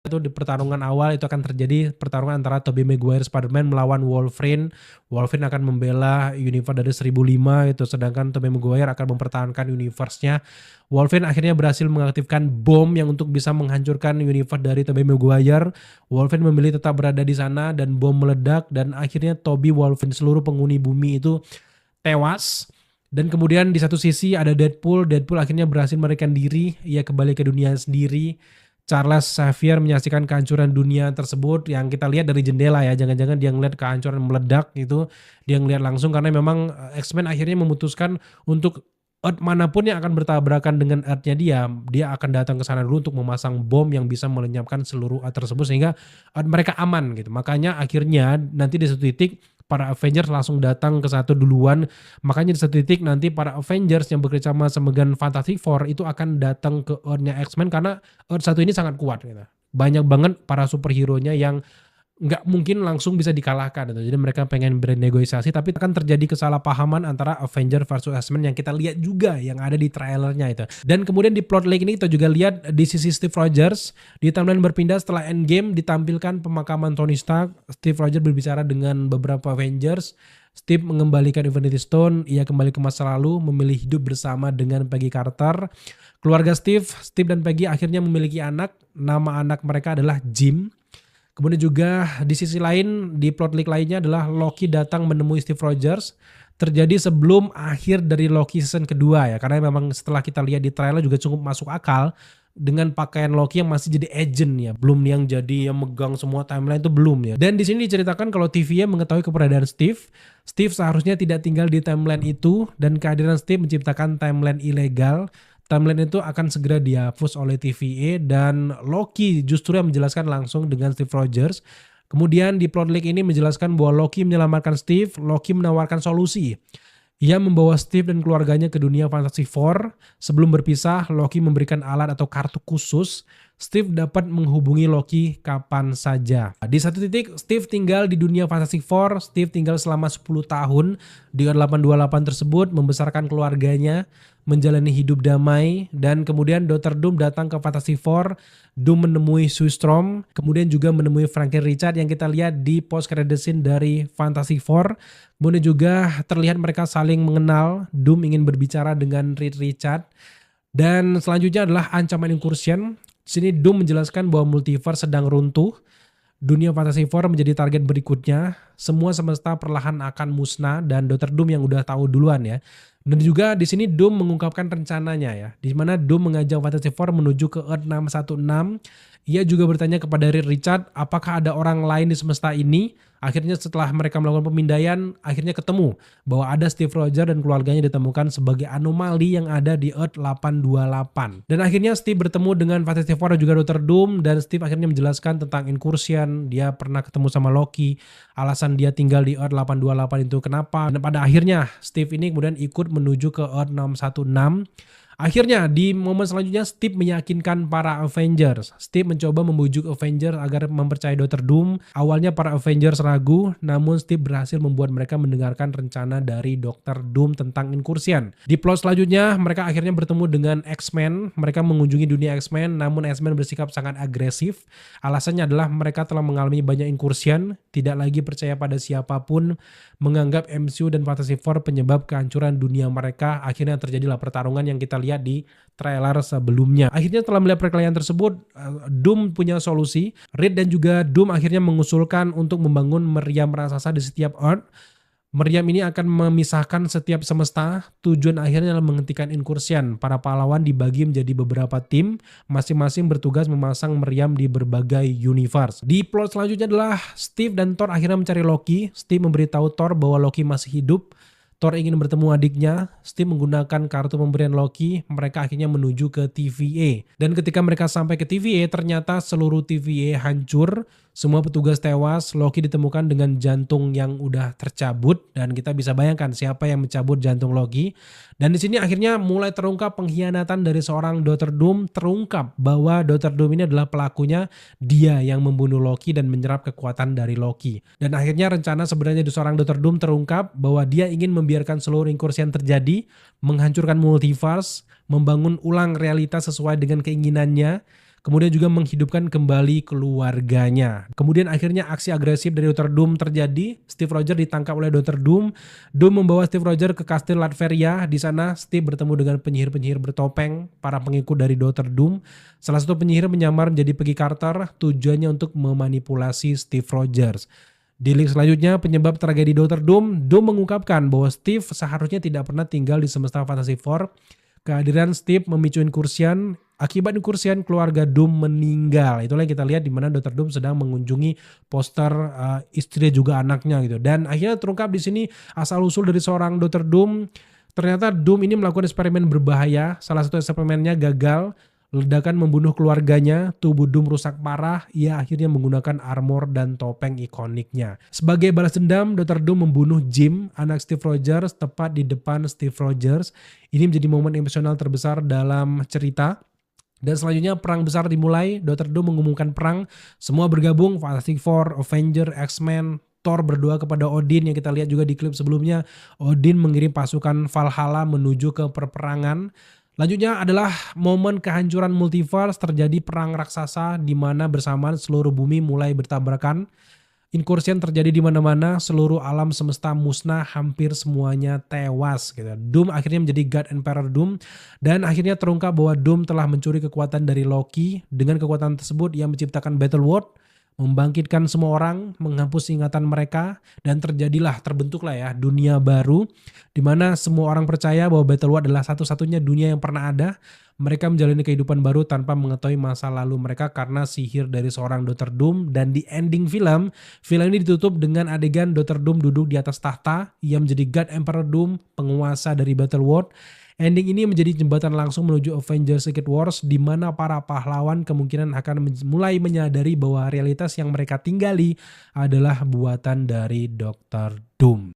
Itu di pertarungan awal itu akan terjadi pertarungan antara Tobey Maguire Spider-Man melawan Wolverine. Wolverine akan membela universe dari 1005 itu, sedangkan Tobey Maguire akan mempertahankan universe-nya. Wolverine akhirnya berhasil mengaktifkan bom yang untuk bisa menghancurkan universe dari Tobey Maguire. Wolverine memilih tetap berada di sana dan bom meledak dan akhirnya Tobey, Wolverine, seluruh penghuni bumi itu tewas. Dan kemudian di satu sisi ada Deadpool. Deadpool akhirnya berhasil melarikan diri, ia kembali ke dunia sendiri. Charles Xavier menyaksikan kehancuran dunia tersebut yang kita lihat dari jendela ya. Jangan-jangan dia ngeliat kehancuran meledak itu, dia ngeliat langsung karena memang X-Men akhirnya memutuskan untuk Earth manapun yang akan bertabrakan dengan Earth-nya dia akan datang ke sana dulu untuk memasang bom yang bisa melenyapkan seluruh Earth tersebut sehingga Earth mereka aman gitu. Makanya akhirnya nanti di satu titik para Avengers langsung datang ke satu duluan. Makanya di satu titik nanti para Avengers yang bekerja sama dengan Fantastic Four itu akan datang ke Earth-nya X-Men karena Earth satu ini sangat kuat gitu. Banyak banget para superhero-nya yang nggak mungkin langsung bisa dikalahkan gitu. Jadi mereka pengen bernegosiasi tapi akan terjadi kesalahpahaman antara Avenger versus X-Men yang kita lihat juga yang ada di trailernya itu. Dan kemudian di plot line ini kita juga lihat di sisi Steve Rogers di timeline berpindah setelah Endgame ditampilkan pemakaman Tony Stark. Steve Rogers berbicara dengan beberapa Avengers. Steve mengembalikan Infinity Stone, ia kembali ke masa lalu, memilih hidup bersama dengan Peggy Carter. Keluarga Steve dan Peggy akhirnya memiliki anak, nama anak mereka adalah Jim. Kemudian juga di sisi lain, di plot line lainnya adalah Loki datang menemui Steve Rogers. Terjadi sebelum akhir dari Loki season kedua ya. Karena memang setelah kita lihat di trailer juga cukup masuk akal. Dengan pakaian Loki yang masih jadi agent ya. Belum yang jadi yang megang semua timeline itu belum ya. Dan di sini diceritakan kalau TVA mengetahui keberadaan Steve. Steve seharusnya tidak tinggal di timeline itu. Dan kehadiran Steve menciptakan timeline ilegal. Timeline itu akan segera dihapus oleh TVA dan Loki justru yang menjelaskan langsung dengan Steve Rogers. Kemudian di plot line ini menjelaskan bahwa Loki menyelamatkan Steve, Loki menawarkan solusi. Ia membawa Steve dan keluarganya ke dunia Fantastic Four. Sebelum berpisah, Loki memberikan alat atau kartu khusus. Steve dapat menghubungi Loki kapan saja. Di satu titik, Steve tinggal di dunia Fantastic Four. Steve tinggal selama 10 tahun di 828 tersebut, membesarkan keluarganya, menjalani hidup damai, dan kemudian Dr. Doom datang ke Fantastic Four. Doom menemui Sue Storm, kemudian juga menemui Franklin Richard yang kita lihat di post credit scene dari Fantastic Four. Kemudian juga terlihat mereka saling mengenal. Doom ingin berbicara dengan Reed Richard. Dan selanjutnya adalah ancaman incursion. Di sini Doom menjelaskan bahwa multiverse sedang runtuh. Dunia Fantastic Four menjadi target berikutnya. Semua semesta perlahan akan musnah dan Dr. Doom yang udah tahu duluan ya. Dan juga di sini Doom mengungkapkan rencananya ya. Di mana Doom mengajak Fantastic Four menuju ke Earth 616. Ia juga bertanya kepada Reed Richard apakah ada orang lain di semesta ini. Akhirnya setelah mereka melakukan pemindaian, akhirnya ketemu bahwa ada Steve Rogers dan keluarganya ditemukan sebagai anomali yang ada di Earth 828. Dan akhirnya Steve bertemu dengan Fantastic Four dan juga Dr. Doom dan Steve akhirnya menjelaskan tentang incursion, dia pernah ketemu sama Loki, alasan dia tinggal di Earth 828 itu kenapa. Dan pada akhirnya Steve ini kemudian ikut menuju ke Earth 616. Akhirnya di momen selanjutnya Steve meyakinkan para Avengers. Steve mencoba membujuk Avengers agar mempercayai Dr. Doom. Awalnya para Avengers ragu, namun Steve berhasil membuat mereka mendengarkan rencana dari Dr. Doom tentang incursion. Di plot selanjutnya mereka akhirnya bertemu dengan X-Men. Mereka mengunjungi dunia X-Men, namun X-Men bersikap sangat agresif. Alasannya adalah mereka telah mengalami banyak incursion, tidak lagi percaya pada siapapun, menganggap MCU dan Fantastic Four penyebab kehancuran dunia mereka. Akhirnya terjadilah pertarungan yang kita lihat di trailer sebelumnya. Akhirnya setelah melihat perkelahian tersebut, Doom punya solusi. Reed dan juga Doom akhirnya mengusulkan untuk membangun meriam raksasa di setiap Earth. Meriam ini akan memisahkan setiap semesta. Tujuan akhirnya adalah menghentikan incursion. Para pahlawan dibagi menjadi beberapa tim, masing-masing bertugas memasang meriam di berbagai universe. Di plot selanjutnya adalah Steve dan Thor akhirnya mencari Loki. Steve memberitahu Thor bahwa Loki masih hidup. Thor ingin bertemu adiknya. Steve menggunakan kartu pemberian Loki. Mereka akhirnya menuju ke TVA. Dan ketika mereka sampai ke TVA, ternyata seluruh TVA hancur. Semua petugas tewas. Loki ditemukan dengan jantung yang udah tercabut. Dan kita bisa bayangkan siapa yang mencabut jantung Loki. Dan di sini akhirnya mulai terungkap pengkhianatan dari seorang Dr. Doom. Terungkap bahwa Dr. Doom ini adalah pelakunya. Dia yang membunuh Loki dan menyerap kekuatan dari Loki. Dan akhirnya rencana sebenarnya di seorang Dr. Doom terungkap bahwa dia ingin membiarkan seluruh incursion terjadi, menghancurkan multiverse, membangun ulang realitas sesuai dengan keinginannya. kemudian juga menghidupkan kembali keluarganya. Kemudian akhirnya aksi agresif dari Dr. Doom terjadi. Steve Rogers ditangkap oleh Dr. Doom. Doom membawa Steve Rogers ke kastil Latveria. Di sana Steve bertemu dengan penyihir-penyihir bertopeng, para pengikut dari Dr. Doom. Salah satu penyihir menyamar menjadi Peggy Carter, tujuannya untuk memanipulasi Steve Rogers. Di link selanjutnya, penyebab tragedi Dr. Doom, Doom mengungkapkan bahwa Steve seharusnya tidak pernah tinggal di semesta Fantasy Four. Kehadiran Steve memicu inkursian. Akibat inkursian, keluarga Doom meninggal. Itulah yang kita lihat di mana Dr. Doom sedang mengunjungi poster istri juga anaknya gitu. Dan akhirnya terungkap di sini asal-usul dari seorang Dr. Doom. Ternyata Doom ini melakukan eksperimen berbahaya. Salah satu eksperimennya gagal. Ledakan membunuh keluarganya, tubuh Doom rusak parah, ia akhirnya menggunakan armor dan topeng ikoniknya. Sebagai balas dendam, Dr. Doom membunuh Jim, anak Steve Rogers, tepat di depan Steve Rogers. Ini menjadi momen emosional terbesar dalam cerita. Dan selanjutnya perang besar dimulai, Dr. Doom mengumumkan perang, semua bergabung, Fantastic Four, Avenger, X-Men, Thor berdoa kepada Odin yang kita lihat juga di klip sebelumnya. Odin mengirim pasukan Valhalla menuju ke peperangan. Lanjutnya adalah momen kehancuran multiverse, terjadi perang raksasa di mana bersamaan seluruh bumi mulai bertabrakan. Inkursian terjadi di mana-mana, seluruh alam semesta musnah, hampir semuanya tewas gitu. Doom akhirnya menjadi God Emperor Doom dan akhirnya terungkap bahwa Doom telah mencuri kekuatan dari Loki. Dengan kekuatan tersebut ia menciptakan Battle World, membangkitkan semua orang, menghapus ingatan mereka, dan terbentuklah ya dunia baru di mana semua orang percaya bahwa Battle World adalah satu-satunya dunia yang pernah ada. Mereka menjalani kehidupan baru tanpa mengetahui masa lalu mereka karena sihir dari seorang Dr. Doom. Dan di ending film ini ditutup dengan adegan Dr. Doom duduk di atas tahta. Ia menjadi God Emperor Doom, penguasa dari Battle World. Ending ini menjadi jembatan langsung menuju Avengers Secret Wars di mana para pahlawan kemungkinan akan mulai menyadari bahwa realitas yang mereka tinggali adalah buatan dari Dr. Doom.